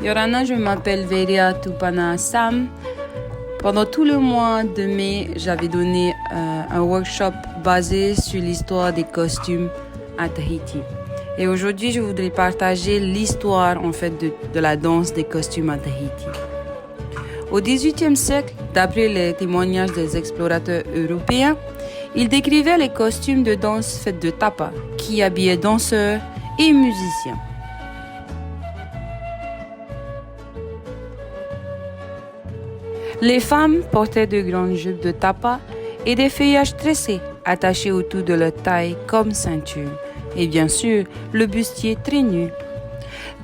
Yorana, je m'appelle Veria Tupana Sam. Pendant tout le mois de mai, j'avais donné un workshop basé sur l'histoire des costumes à Tahiti. Et aujourd'hui, je voudrais partager l'histoire de la danse des costumes à Tahiti. Au XVIIIe siècle, d'après les témoignages des explorateurs européens, ils décrivaient les costumes de danse faits de tapa, qui habillaient danseurs et musiciens. Les femmes portaient de grandes jupes de tapa et des feuillages tressés attachés autour de leur taille comme ceinture. Et bien sûr, le bustier très nu.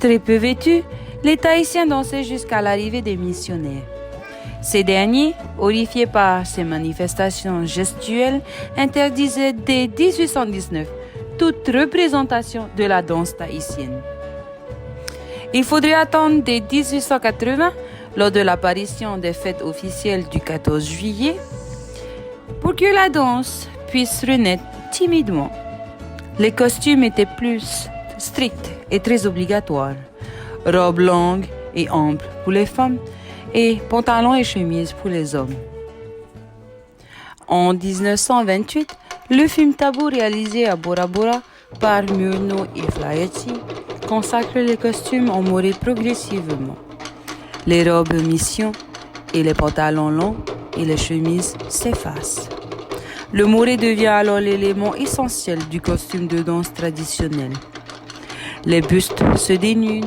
Très peu vêtus, les Tahitiens dansaient jusqu'à l'arrivée des missionnaires. Ces derniers, horrifiés par ces manifestations gestuelles, interdisaient dès 1819 toute représentation de la danse tahitienne. Il faudrait attendre dès 1880, lors de l'apparition des fêtes officielles du 14 juillet, pour que la danse puisse renaître timidement. Les costumes étaient plus stricts et très obligatoires. Robes longues et amples pour les femmes et pantalons et chemises pour les hommes. En 1928, le film Tabou réalisé à Bora Bora par Murno et Flaherty consacre les costumes en morée progressivement. Les robes mission et les pantalons longs et les chemises s'effacent. Le moré devient alors l'élément essentiel du costume de danse traditionnel. Les bustes se dénudent,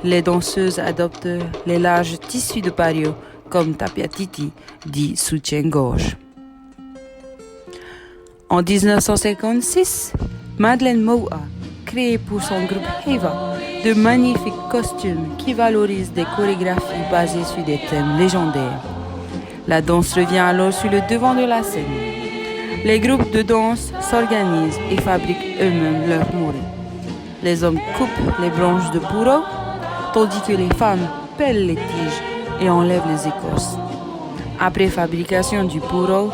les danseuses adoptent les larges tissus de pario comme tapiatiti, dit soutien-gorge. En 1956, Madeleine Moua crée pour son groupe Heva de magnifiques costumes qui valorisent des chorégraphies basées sur des thèmes légendaires. La danse revient alors sur le devant de la scène. Les groupes de danse s'organisent et fabriquent eux-mêmes leurs morés. Les hommes coupent les branches de puro, tandis que les femmes pèlent les tiges et enlèvent les écorces. Après fabrication du puro,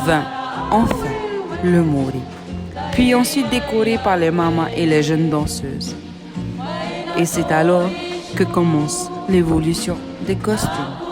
vint enfin le mori, puis ensuite décoré par les mamas et les jeunes danseuses. Et c'est alors que commence l'évolution des costumes.